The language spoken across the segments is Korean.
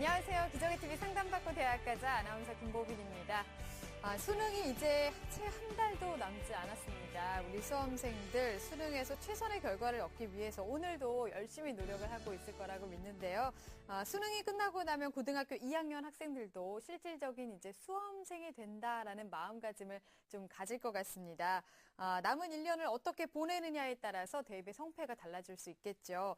안녕하세요. 기적의TV 상담받고 대학 가자 아나운서 김보빈입니다. 수능이 이제 채 한 달도 남지 않았습니다. 우리 수험생들 수능에서 최선의 결과를 얻기 위해서 오늘도 열심히 노력을 하고 있을 거라고 믿는데요. 수능이 끝나고 나면 고등학교 2학년 학생들도 실질적인 이제 수험생이 된다라는 마음가짐을 좀 가질 것 같습니다. 남은 1년을 어떻게 보내느냐에 따라서 대입의 성패가 달라질 수 있겠죠.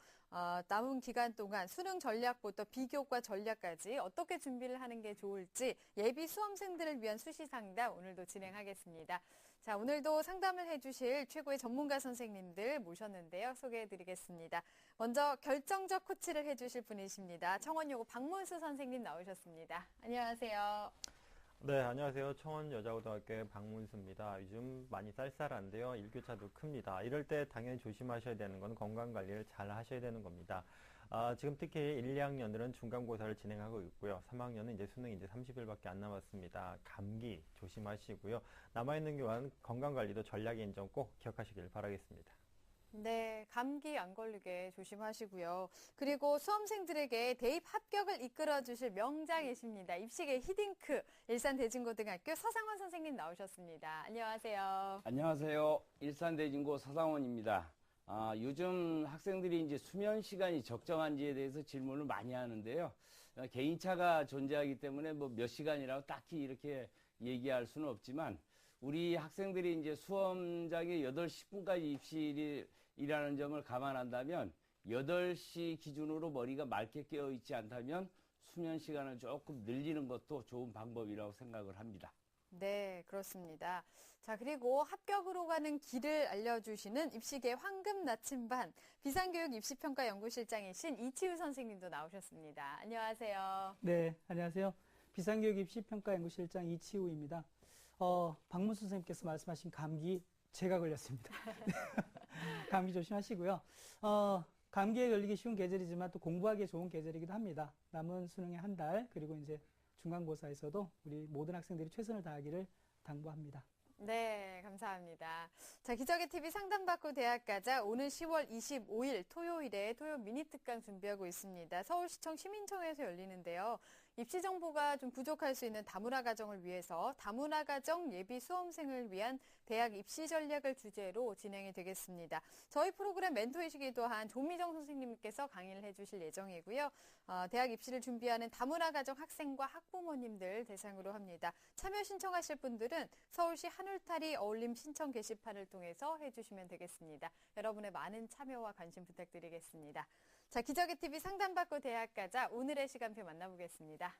남은 기간 동안 수능 전략부터 비교과 전략까지 어떻게 준비를 하는 게 좋을지 예비 수험생들을 위한 수시 상담 오늘도 진행하겠습니다. 자, 오늘도 상담을 해주실 최고의 전문가 선생님들 모셨는데요. 소개해드리겠습니다. 먼저 결정적 코치를 해주실 분이십니다. 청원여고 박문수 선생님 나오셨습니다. 안녕하세요. 네, 안녕하세요. 청원여자고등학교의 박문수입니다. 요즘 많이 쌀쌀한데요. 일교차도 큽니다. 이럴 때 당연히 조심하셔야 되는 건 건강관리를 잘 하셔야 되는 겁니다. 지금 특히 1, 2학년들은 중간고사를 진행하고 있고요. 3학년은 이제 수능이 이제 30일밖에 안 남았습니다. 감기 조심하시고요. 남아있는 기간 건강관리도 전략의 인정 꼭 기억하시길 바라겠습니다. 네, 감기 안 걸리게 조심하시고요. 그리고 수험생들에게 대입 합격을 이끌어 주실 명장이십니다. 입시계 히딩크 일산대진고등학교 서상원 선생님 나오셨습니다. 안녕하세요. 안녕하세요. 일산대진고 서상원입니다. 요즘 학생들이 이제 수면 시간이 적정한지에 대해서 질문을 많이 하는데요. 개인차가 존재하기 때문에 뭐 몇 시간이라고 딱히 이렇게 얘기할 수는 없지만 우리 학생들이 이제 수험장에 8시 10분까지 입실이라는 점을 감안한다면 8시 기준으로 머리가 맑게 깨어 있지 않다면 수면 시간을 조금 늘리는 것도 좋은 방법이라고 생각을 합니다. 네, 그렇습니다. 자, 그리고 합격으로 가는 길을 알려주시는 입시계 황금 나침반 비상교육 입시평가연구실장이신 이치우 선생님도 나오셨습니다. 안녕하세요. 네, 안녕하세요. 비상교육 입시평가연구실장 이치우입니다. 박문수 선생님께서 말씀하신 감기 제가 걸렸습니다. 감기 조심하시고요. 감기에 걸리기 쉬운 계절이지만 또 공부하기에 좋은 계절이기도 합니다. 남은 수능의 한 달, 그리고 이제 중간고사에서도 우리 모든 학생들이 최선을 다하기를 당부합니다. 네, 감사합니다. 자, 기적의TV 상담받고 대학 가자 오늘 10월 25일 토요일에 토요 미니특강 준비하고 있습니다. 서울시청 시민청에서 열리는데요. 입시 정보가 좀 부족할 수 있는 다문화 가정을 위해서 다문화 가정 예비 수험생을 위한 대학 입시 전략을 주제로 진행이 되겠습니다. 저희 프로그램 멘토이시기도 한 조미정 선생님께서 강의를 해주실 예정이고요. 대학 입시를 준비하는 다문화 가정 학생과 학부모님들 대상으로 합니다. 참여 신청하실 분들은 서울시 한울타리 어울림 신청 게시판을 통해서 해주시면 되겠습니다. 여러분의 많은 참여와 관심 부탁드리겠습니다. 자, 기적의TV 상담받고 대학 가자 오늘의 시간표 만나보겠습니다.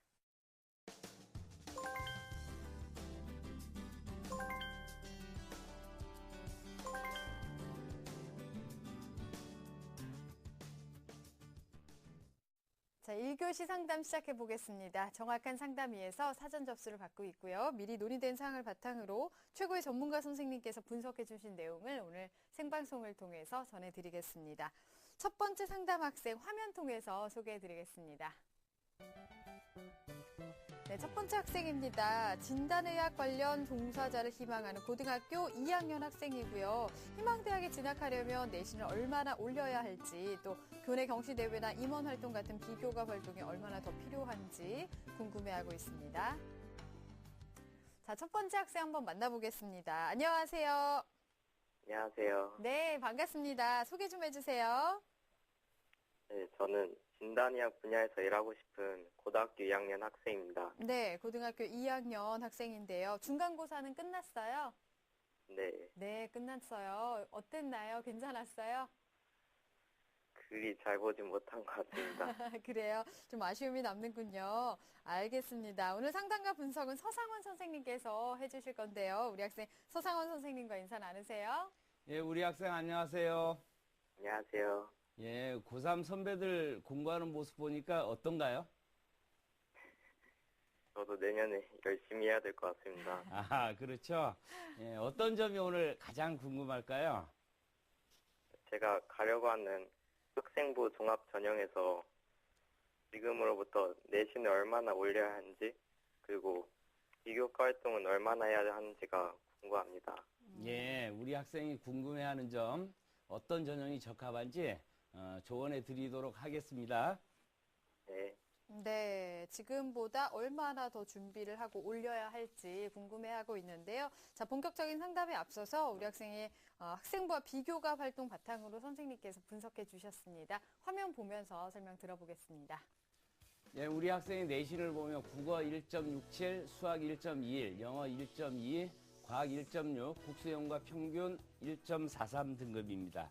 자, 1교시 상담 시작해 보겠습니다. 정확한 상담 위에서 사전 접수를 받고 있고요. 미리 논의된 사항을 바탕으로 최고의 전문가 선생님께서 분석해 주신 내용을 오늘 생방송을 통해서 전해드리겠습니다. 첫 번째 상담 학생 화면 통해서 소개해 드리겠습니다. 네, 첫 번째 학생입니다. 진단의학 관련 종사자를 희망하는 고등학교 2학년 학생이고요. 희망대학에 진학하려면 내신을 얼마나 올려야 할지, 또 교내 경시대회나 임원활동 같은 비교과 활동이 얼마나 더 필요한지 궁금해하고 있습니다. 자, 첫 번째 학생 한번 만나보겠습니다. 안녕하세요. 안녕하세요. 네, 반갑습니다. 소개 좀 해주세요. 네, 저는 진단의학 분야에서 일하고 싶은 고등학교 2학년 학생입니다. 네, 고등학교 2학년 학생인데요. 중간고사는 끝났어요? 네, 네, 끝났어요. 어땠나요? 괜찮았어요? 글이 잘 보진 못한 것 같습니다. 그래요. 좀 아쉬움이 남는군요. 알겠습니다. 오늘 상담과 분석은 서상원 선생님께서 해주실 건데요. 우리 학생 서상원 선생님과 인사 나누세요. 예, 우리 학생 안녕하세요. 안녕하세요. 예, 고3 선배들 공부하는 모습 보니까 어떤가요? 저도 내년에 열심히 해야 될 것 같습니다. 그렇죠. 예, 어떤 점이 오늘 가장 궁금할까요? 제가 가려고 하는 학생부 종합 전형에서 지금으로부터 내신을 얼마나 올려야 하는지, 그리고 비교과 활동은 얼마나 해야 하는지가 궁금합니다. 예, 우리 학생이 궁금해하는 점, 어떤 전형이 적합한지 조언해 드리도록 하겠습니다. 네. 네, 지금보다 얼마나 더 준비를 하고 올려야 할지 궁금해하고 있는데요. 자, 본격적인 상담에 앞서서 우리 학생의 학생부와 비교가 활동 바탕으로 선생님께서 분석해 주셨습니다. 화면 보면서 설명 들어보겠습니다. 예, 우리 학생의 내신을 보면 국어 1.67, 수학 1.21, 영어 1.2, 과학 1.6, 국수영과 평균 1.43 등급입니다.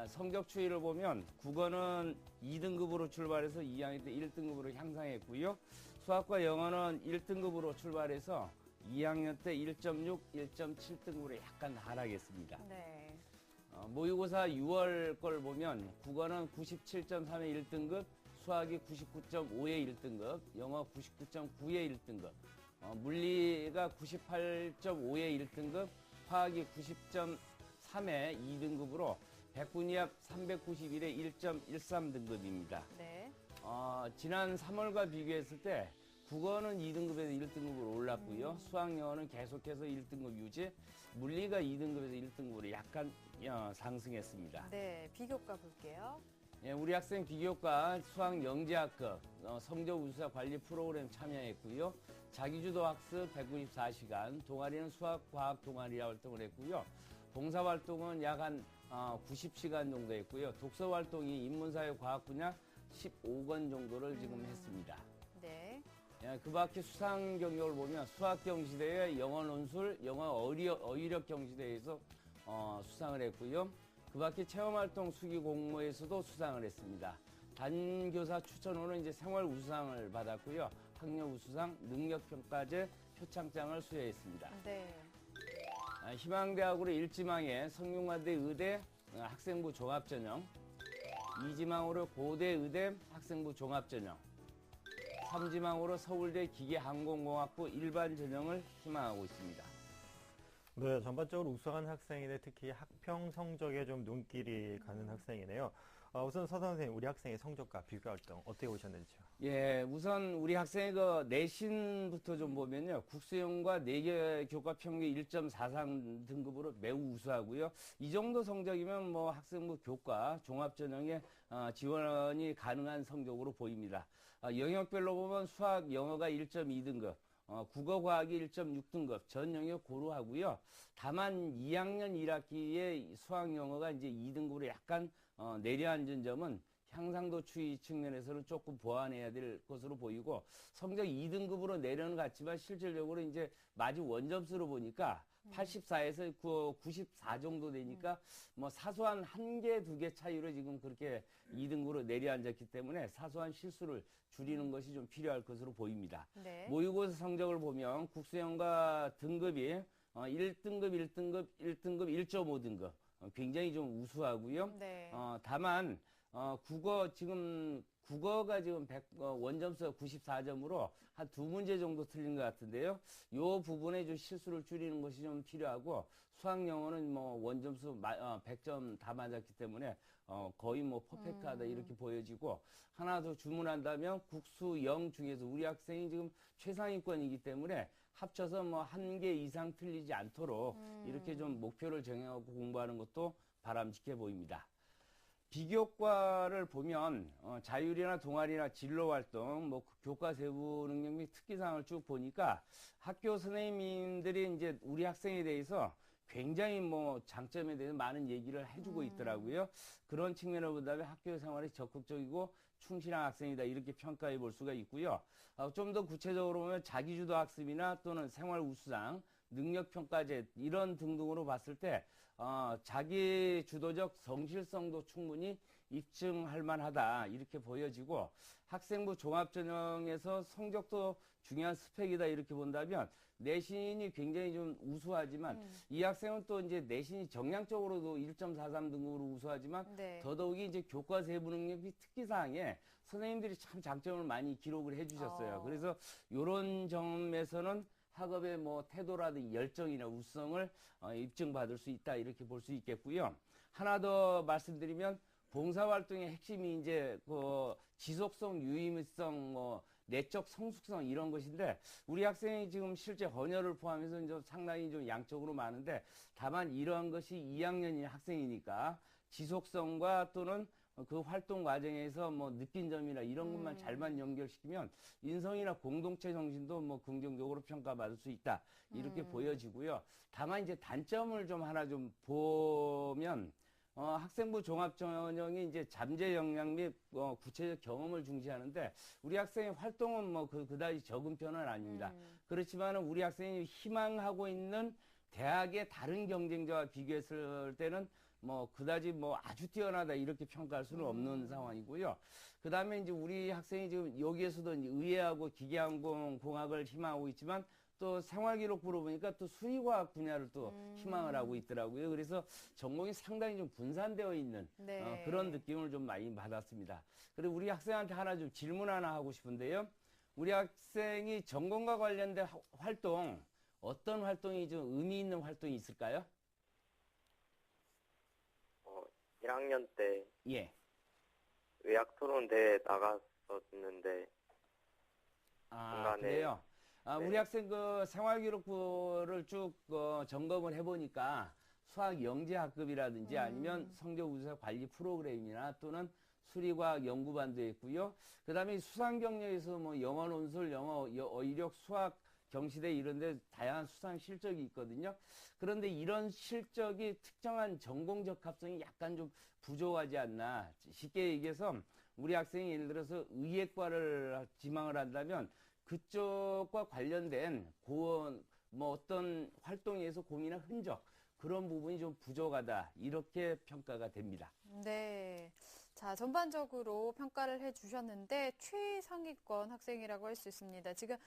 성적 추이를 보면 국어는 2등급으로 출발해서 2학년 때 1등급으로 향상했고요. 수학과 영어는 1등급으로 출발해서 2학년 때 1.6, 1.7등급으로 약간 하락했습니다. 네. 모의고사 6월 걸 보면 국어는 97.3의 1등급, 수학이 99.5의 1등급, 영어 99.9의 1등급, 물리가 98.5의 1등급, 화학이 90.3의 2등급으로 100분위합 391의 1.13등급입니다. 네. 지난 3월과 비교했을 때 국어는 2등급에서 1등급으로 올랐고요. 수학, 영어는 계속해서 1등급 유지, 물리가 2등급에서 1등급으로 약간 상승했습니다. 네, 비교과 볼게요. 예, 우리 학생 비교과 수학 영재학급 성적 우수사 관리 프로그램 참여했고요. 자기주도 학습 194시간, 동아리는 수학, 과학 동아리 활동을 했고요. 봉사활동은 약 한 90시간 정도 했고요. 독서활동이 인문사회 과학 분야 15권 정도를 지금 했습니다. 네. 예, 그 밖에 수상 경력을 보면 수학 경시대회, 영어 논술, 영어 어휘력 경시대회에서 수상을 했고요. 그 밖에 체험활동 수기 공모에서도 수상을 했습니다. 단교사 추천으로 이제 생활 우수상을 받았고요. 학력 우수상, 능력평가제 표창장을 수여했습니다. 네. 희망대학으로 1지망에 성균관대 의대 학생부 종합전형, 2지망으로 고대 의대 학생부 종합전형, 3지망으로 서울대 기계항공공학부 일반 전형을 희망하고 있습니다. 네, 전반적으로 우수한 학생인데 특히 학평 성적에 좀 눈길이 가는 학생이네요. 우선 서 선생님, 우리 학생의 성적과 비교 활동 어떻게 보셨는지요? 예, 우선 우리 학생의 그 내신부터 좀 보면요. 국수영과 4개 교과 평균 1.43 등급으로 매우 우수하고요. 이 정도 성적이면 뭐 학생부 교과 종합전형에 지원이 가능한 성적으로 보입니다. 영역별로 보면 수학, 영어가 1.2등급, 국어, 과학이 1.6등급, 전 영역 고루하고요. 다만 2학년 1학기에 수학, 영어가 이제 2등급으로 약간 내려앉은 점은 향상도 추이 측면에서는 조금 보완해야 될 것으로 보이고, 성적 2등급으로 내려는 같지만 실질적으로 이제 마지 원점수로 보니까 84에서 94 정도 되니까 뭐 사소한 1개, 2개 차이로 지금 그렇게 2등급으로 내려앉았기 때문에 사소한 실수를 줄이는 것이 좀 필요할 것으로 보입니다. 네. 모의고사 성적을 보면 국수영과 등급이 1등급, 1등급, 1등급, 1.5등급 굉장히 좀 우수하고요. 네. 다만 국어가 지금 원점수가 94점으로 한 2문제 정도 틀린 것 같은데요. 요 부분에 좀 실수를 줄이는 것이 좀 필요하고, 수학, 영어는 뭐 원점수 100점 다 맞았기 때문에 거의 뭐 퍼펙트하다 이렇게 보여지고, 하나 더 주문한다면 국수, 영 중에서 우리 학생이 지금 최상위권이기 때문에 합쳐서 뭐 1개 이상 틀리지 않도록 이렇게 좀 목표를 정해갖고 공부하는 것도 바람직해 보입니다. 비교과를 보면 자율이나 동아리나 진로활동, 뭐 교과 세부 능력 및 특기사항을 쭉 보니까 학교 선생님들이 이제 우리 학생에 대해서 굉장히 뭐 장점에 대해서 많은 얘기를 해주고 있더라고요. 그런 측면을 본다면 학교 생활이 적극적이고 충실한 학생이다 이렇게 평가해 볼 수가 있고요. 좀 더 구체적으로 보면 자기주도 학습이나 또는 생활 우수상, 능력평가제 이런 등등으로 봤을 때 자기 주도적 성실성도 충분히 입증할 만하다 이렇게 보여지고, 학생부 종합전형에서 성적도 중요한 스펙이다 이렇게 본다면 내신이 굉장히 좀 우수하지만 이 학생은 또 이제 내신이 정량적으로도 1.43 등급으로 우수하지만 네. 더더욱이 이제 교과 세부 능력 및 특기사항에 선생님들이 참 장점을 많이 기록을 해주셨어요. 그래서 이런 점에서는 학업의 뭐 태도라든지 열정이나 우수성을 입증받을 수 있다 이렇게 볼 수 있겠고요. 하나 더 말씀드리면 봉사활동의 핵심이 이제 그 지속성, 유의미성, 뭐 내적 성숙성 이런 것인데, 우리 학생이 지금 실제 헌혈을 포함해서 이제 상당히 좀 양적으로 많은데, 다만 이러한 것이 2학년인 학생이니까 지속성과 또는 그 활동 과정에서 뭐 느낀 점이나 이런 것만 잘만 연결시키면 인성이나 공동체 정신도 뭐 긍정적으로 평가받을 수 있다. 이렇게 보여지고요. 다만 이제 단점을 좀 하나 좀 보면 학생부 종합전형이 이제 잠재 역량 및 구체적 경험을 중시하는데 우리 학생의 활동은 뭐 그다지 적은 편은 아닙니다. 그렇지만 우리 학생이 희망하고 있는 대학의 다른 경쟁자와 비교했을 때는 뭐 그다지 뭐 아주 뛰어나다 이렇게 평가할 수는 없는 상황이고요. 그다음에 이제 우리 학생이 지금 여기에서도 이제 의예하고 기계항공공학을 희망하고 있지만 또 생활기록부로 보니까 또 수의과학 분야를 또 희망을 하고 있더라고요. 그래서 전공이 상당히 좀 분산되어 있는 네. 그런 느낌을 좀 많이 받았습니다. 그리고 우리 학생한테 하나 좀 질문 하나 하고 싶은데요. 우리 학생이 전공과 관련된 활동, 어떤 활동이 좀 의미 있는 활동이 있을까요? 1학년 때 예. 의학토론 대회 나갔었는데 중간에 그래요? 네. 우리 학생 그 생활기록부를 쭉 점검을 해보니까 수학 영재학급이라든지 아니면 성적 우수학 관리 프로그램이나 또는 수리과학 연구반도 있고요. 그 다음에 수상 경력에서 뭐 영어 논술, 영어 어휘력, 수학 경시대 이런데 다양한 수상 실적이 있거든요. 그런데 이런 실적이 특정한 전공 적합성이 약간 좀 부족하지 않나. 쉽게 얘기해서 우리 학생이 예를 들어서 의예과를 지망을 한다면 그쪽과 관련된 뭐 어떤 활동에서 고민한 흔적 그런 부분이 좀 부족하다 이렇게 평가가 됩니다. 네. 자, 전반적으로 평가를 해주셨는데 최상위권 학생이라고 할 수 있습니다. 지금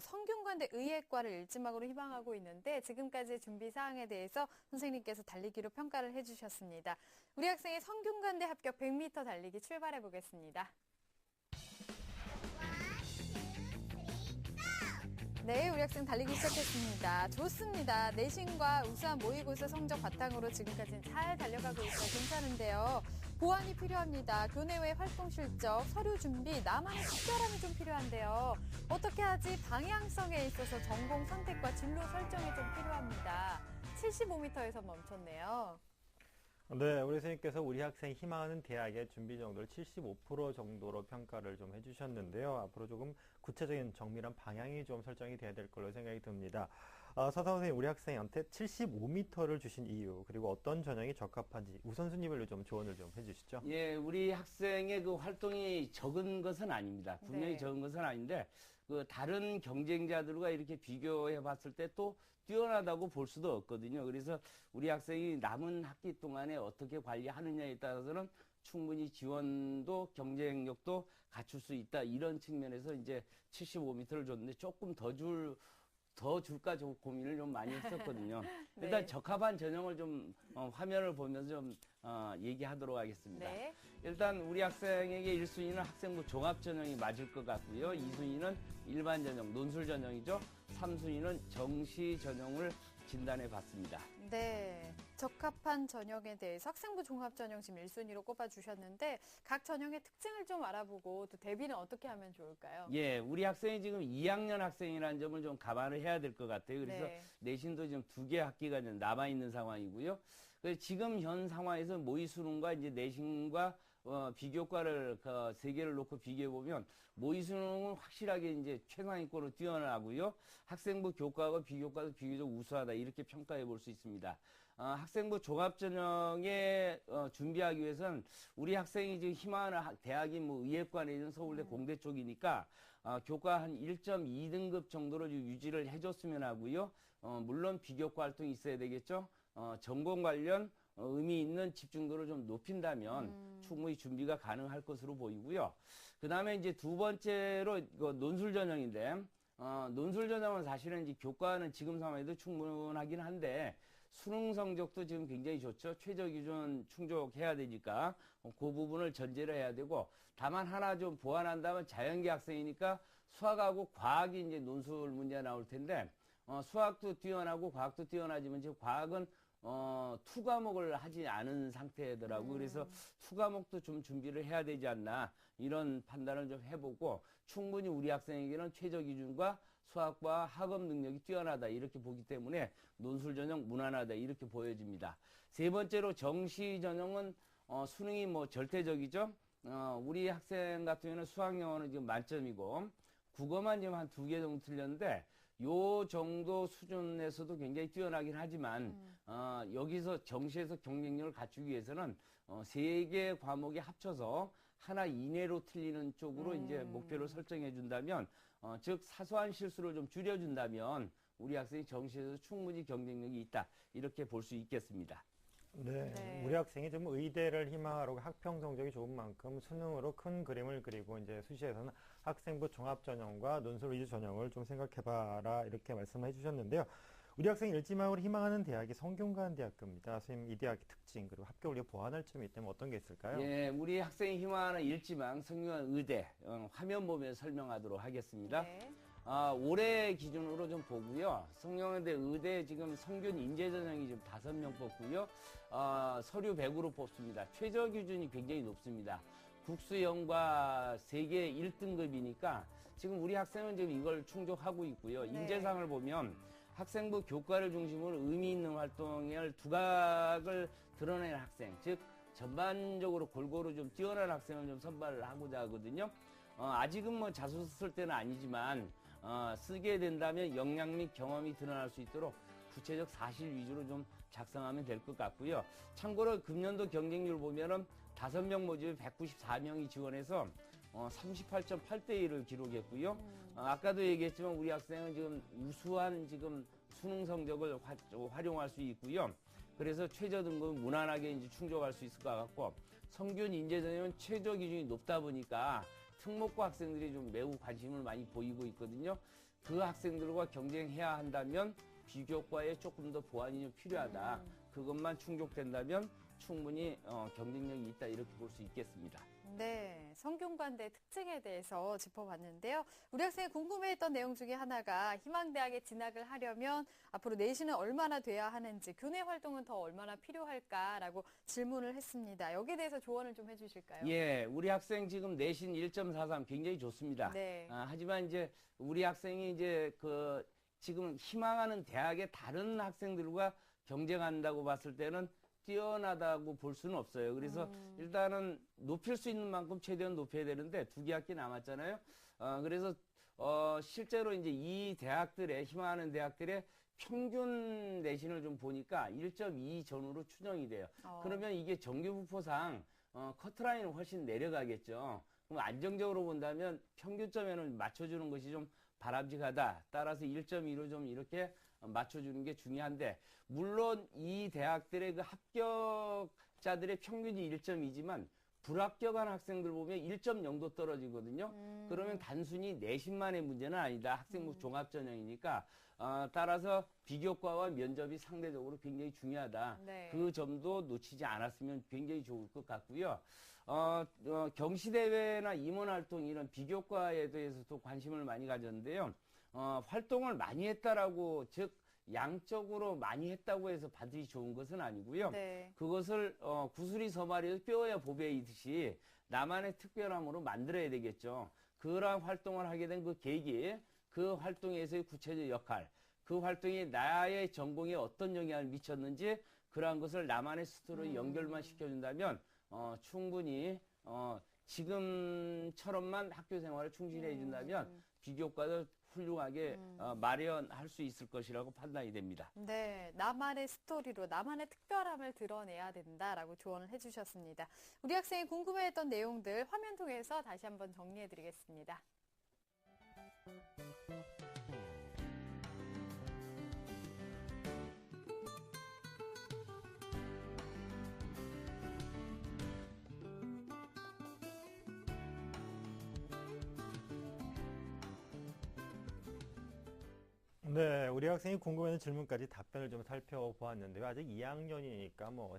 성균관대 의예과를 1지망으로 희망하고 있는데 지금까지의 준비 사항에 대해서 선생님께서 달리기로 평가를 해주셨습니다. 우리 학생의 성균관대 합격 100m 달리기 출발해 보겠습니다. 네, 우리 학생 달리기 시작했습니다. 좋습니다. 내신과 우수한 모의고사 성적 바탕으로 지금까지는 잘 달려가고 있어요. 괜찮은데요. 보완이 필요합니다. 교내외 활동 실적, 서류 준비, 나만의 특별함이 좀 필요한데요. 어떻게 하지? 방향성에 있어서 전공 선택과 진로 설정이 좀 필요합니다. 75m에서 멈췄네요. 네, 우리 선생님께서 우리 학생이 희망하는 대학의 준비 정도를 75% 정도로 평가를 좀 해주셨는데요. 앞으로 조금 구체적인 정밀한 방향이 좀 설정이 돼야 될 걸로 생각이 듭니다. 서상원 선생님, 우리 학생한테 75m를 주신 이유, 그리고 어떤 전형이 적합한지 우선순위별로 좀 조언을 좀 해주시죠. 예, 우리 학생의 그 활동이 적은 것은 아닙니다. 분명히 네. 적은 것은 아닌데, 그 다른 경쟁자들과 이렇게 비교해 봤을 때 또 뛰어나다고 볼 수도 없거든요. 그래서 우리 학생이 남은 학기 동안에 어떻게 관리하느냐에 따라서는 충분히 지원도 경쟁력도 갖출 수 있다. 이런 측면에서 이제 75m를 줬는데 조금 더 줄까 좀 고민을 좀 많이 했었거든요. 네. 일단 적합한 전형을 좀 화면을 보면서 좀 얘기하도록 하겠습니다. 네. 일단 우리 학생에게 1순위는 학생부 종합 전형이 맞을 것 같고요. 2순위는 일반 전형, 논술 전형이죠. 3순위는 정시 전형을 진단해 봤습니다. 네. 적합한 전형에 대해서 학생부 종합 전형 지금 1순위로 꼽아주셨는데 각 전형의 특징을 좀 알아보고 또 대비는 어떻게 하면 좋을까요? 예, 우리 학생이 지금 2학년 학생이라는 점을 좀 감안을 해야 될 것 같아요. 그래서 네. 내신도 지금 2개 학기가 남아있는 상황이고요. 그래서 지금 현 상황에서 모의 수능과 이제 내신과 비교과를 세 개를 놓고 비교해 보면 모의 수능은 확실하게 이제 최상위권으로 뛰어나고요. 학생부 교과와 비교과도 비교적 우수하다 이렇게 평가해 볼 수 있습니다. 학생부 종합전형에 준비하기 위해서는 우리 학생이 지금 희망하는 대학이 뭐 의예과 내지는 서울대 공대 쪽이니까 교과 한 1.2등급 정도로 유지를 해줬으면 하고요. 물론 비교과 활동이 있어야 되겠죠. 전공 관련 의미 있는 집중도를 좀 높인다면 충분히 준비가 가능할 것으로 보이고요. 그 다음에 이제 두 번째로 논술 전형인데, 논술 전형은 사실은 이제 교과는 지금 상황에도 충분하긴 한데, 수능 성적도 지금 굉장히 좋죠. 최저 기준 충족해야 되니까 그 부분을 전제로 해야 되고, 다만 하나 좀 보완한다면 자연계 학생이니까 수학하고 과학이 이제 논술 문제가 나올 텐데, 수학도 뛰어나고 과학도 뛰어나지만 지금 과학은 투 과목을 하지 않은 상태더라고요. 그래서 투 과목도 좀 준비를 해야 되지 않나 이런 판단을 좀 해보고 충분히 우리 학생에게는 최저 기준과 수학과 학업 능력이 뛰어나다 이렇게 보기 때문에 논술 전형 무난하다 이렇게 보여집니다. 세 번째로 정시 전형은 수능이 뭐 절대적이죠. 우리 학생 같은 경우는 수학 영어는 지금 만점이고 국어만 지금 한 2개 정도 틀렸는데 요 정도 수준에서도 굉장히 뛰어나긴 하지만 여기서 정시에서 경쟁력을 갖추기 위해서는 3개 과목이 합쳐서 하나 이내로 틀리는 쪽으로 이제 목표를 설정해 준다면 즉 사소한 실수를 좀 줄여준다면 우리 학생이 정시에서 충분히 경쟁력이 있다 이렇게 볼 수 있겠습니다. 네, 네. 우리 학생이 좀 의대를 희망하고 학평 성적이 좋은 만큼 수능으로 큰 그림을 그리고 이제 수시에서는 학생부 종합 전형과 논술 위주 전형을 좀 생각해봐라 이렇게 말씀해 주셨는데요. 우리 학생이 일지망으로 희망하는 대학이 성균관대학교입니다. 선생님, 이 대학의 특징 그리고 합격을 위해 보완할 점이 있다면 어떤 게 있을까요? 예, 우리 학생이 희망하는 일지망 성균관 의대 화면 보면서 설명하도록 하겠습니다. 네. 올해 기준으로 좀 보고요. 성균관대 의대 지금 성균 인재 전형이 지금 5명 뽑고요. 서류 100으로 뽑습니다. 최저 기준이 굉장히 높습니다. 국수영과 세계 1등급이니까 지금 우리 학생은 지금 이걸 충족하고 있고요. 네. 인재상을 보면 학생부 교과를 중심으로 의미 있는 활동을 두각을 드러낸 학생, 즉 전반적으로 골고루 좀 뛰어난 학생을 좀 선발을 하고자 하거든요. 아직은 뭐 자소서 쓸 때는 아니지만 쓰게 된다면 역량 및 경험이 드러날 수 있도록 구체적 사실 위주로 좀 작성하면 될 것 같고요. 참고로 금년도 경쟁률 보면은 5명 모집에 194명이 지원해서 38.8대 1을 기록했고요. 아까도 얘기했지만 우리 학생은 지금 우수한 지금 수능 성적을 활용할 수 있고요. 그래서 최저 등급은 무난하게 이제 충족할 수 있을 것 같고 성균 인재 전형은 최저 기준이 높다 보니까 특목고 학생들이 좀 매우 관심을 많이 보이고 있거든요. 그 학생들과 경쟁해야 한다면 비교과에 조금 더 보완이 좀 필요하다. 그것만 충족된다면 충분히 경쟁력이 있다 이렇게 볼 수 있겠습니다. 네, 성균관대 특징에 대해서 짚어봤는데요. 우리 학생이 궁금해했던 내용 중에 하나가 희망대학에 진학을 하려면 앞으로 내신은 얼마나 돼야 하는지, 교내 활동은 더 얼마나 필요할까라고 질문을 했습니다. 여기에 대해서 조언을 좀 해주실까요? 예, 우리 학생 지금 내신 1.43 굉장히 좋습니다. 네. 하지만 이제 우리 학생이 이제 지금 희망하는 대학의 다른 학생들과 경쟁한다고 봤을 때는 뛰어나다고 볼 수는 없어요. 그래서 일단은 높일 수 있는 만큼 최대한 높여야 되는데 2개 학기 남았잖아요. 그래서 실제로 이제 이 대학들의 희망하는 대학들의 평균 내신을 좀 보니까 1.2 전후로 추정이 돼요. 그러면 이게 정규부포상 커트라인은 훨씬 내려가겠죠. 그럼 안정적으로 본다면 평균점에는 맞춰주는 것이 좀 바람직하다. 따라서 1.2로 좀 이렇게 맞춰주는 게 중요한데, 물론 이 대학들의 그 합격자들의 평균이 1.2지만 불합격한 학생들 보면 1.0도 떨어지거든요. 그러면 단순히 내신만의 문제는 아니다. 학생부 종합전형이니까. 따라서 비교과와 면접이 상대적으로 굉장히 중요하다. 네. 그 점도 놓치지 않았으면 굉장히 좋을 것 같고요. 경시대회나 임원활동 이런 비교과에 대해서도 관심을 많이 가졌는데요. 활동을 많이 했다라고, 즉 양적으로 많이 했다고 해서 반드시 좋은 것은 아니고요. 네. 그것을 구슬이 서말이에서 뼈야 보배이듯이 나만의 특별함으로 만들어야 되겠죠. 그러한 활동을 하게 된 그 계기, 그 활동에서의 구체적 역할, 그 활동이 나의 전공에 어떤 영향을 미쳤는지 그러한 것을 나만의 스스로 연결만 시켜준다면 충분히 지금처럼만 학교 생활을 충실해 준다면 비교과도 훌륭하게 마련할 수 있을 것이라고 판단이 됩니다. 네, 나만의 스토리로 나만의 특별함을 드러내야 된다라고 조언을 해주셨습니다. 우리 학생이 궁금해했던 내용들 화면 통해서 다시 한번 정리해드리겠습니다. 네, 우리 학생이 궁금해하는 질문까지 답변을 좀 살펴보았는데요. 아직 2학년이니까 뭐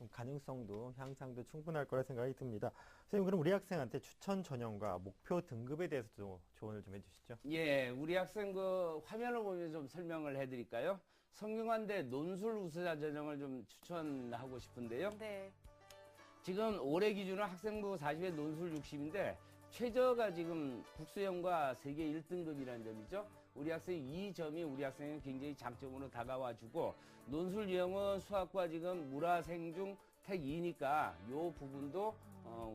가능성도 향상도 충분할 거라 생각이 듭니다. 선생님, 그럼 우리 학생한테 추천 전형과 목표 등급에 대해서도 조언을 좀 해주시죠. 예, 우리 학생 그 화면을 보면 좀 설명을 해드릴까요? 성균관대 논술 우수자 전형을 좀 추천하고 싶은데요. 네. 지금 올해 기준은 학생부 40에 논술 60인데 최저가 지금 국수형과 세계 1등급이라는 점이죠. 우리 학생 이 점이 우리 학생은 굉장히 장점으로 다가와주고 논술 유형은 수학과 지금 물화생중 택 2니까 요 부분도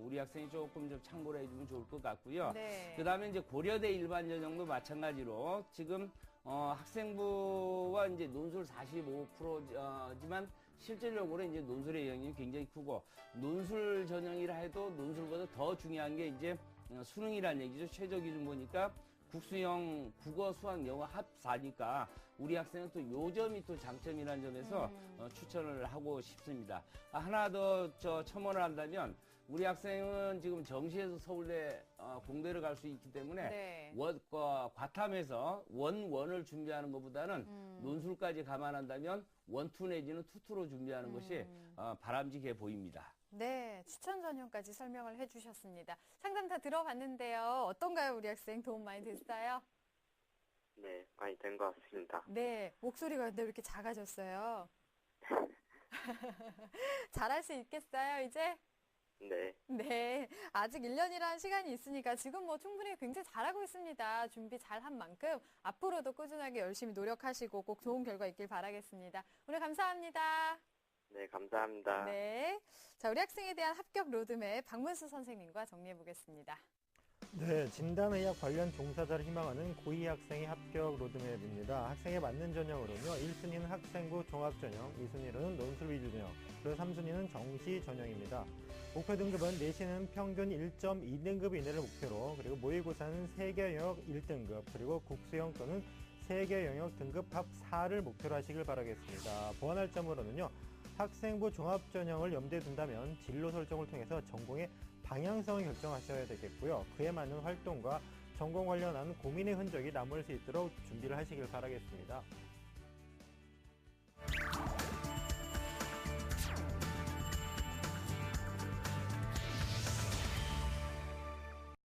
우리 학생이 조금 좀 참고를 해주면 좋을 것 같고요. 네. 그 다음에 이제 고려대 일반전형도 마찬가지로 지금 학생부와 이제 논술 45%지만 실질적으로 이제 논술의 영역이 굉장히 크고 논술 전형이라 해도 논술보다 더 중요한 게 이제 수능이라는 얘기죠. 최저 기준 보니까 국수형 국어, 수학, 영어 합 4니까 우리 학생은 또 요점이 또 장점이라는 점에서 추천을 하고 싶습니다. 하나 더 첨언을 한다면 우리 학생은 지금 정시에서 서울대 공대를 갈 수 있기 때문에 네. 과탐에서 원을 준비하는 것보다는 논술까지 감안한다면 원투 내지는 투투로 준비하는 것이 바람직해 보입니다. 네, 추천 전형까지 설명을 해주셨습니다. 상담 다 들어봤는데요. 어떤가요, 우리 학생? 도움 많이 됐어요? 네, 많이 된 것 같습니다. 네, 목소리가 근데 왜 이렇게 작아졌어요? 잘할 수 있겠어요, 이제? 네, 네, 아직 1년이라는 시간이 있으니까 지금 뭐 충분히 굉장히 잘하고 있습니다. 준비 잘한 만큼 앞으로도 꾸준하게 열심히 노력하시고 꼭 좋은 결과 있길 바라겠습니다. 오늘 감사합니다. 네, 감사합니다. 네. 자, 우리 학생에 대한 합격 로드맵 박문수 선생님과 정리해 보겠습니다. 네, 진단의학 관련 종사자를 희망하는 고2 학생의 합격 로드맵입니다. 학생에 맞는 전형으로는요, 1순위는 학생부 종합전형, 2순위로는 논술 위주 전형, 그리고 3순위는 정시 전형입니다. 목표 등급은 내신은 평균 1.2등급 이내를 목표로, 그리고 모의고사는 세계 영역 1등급, 그리고 국수형 또는 세계 영역 등급 합 4를 목표로 하시길 바라겠습니다. 보완할 점으로는요, 학생부 종합전형을 염두에 둔다면 진로 설정을 통해서 전공의 방향성을 결정하셔야 되겠고요. 그에 맞는 활동과 전공 관련한 고민의 흔적이 남을 수 있도록 준비를 하시길 바라겠습니다.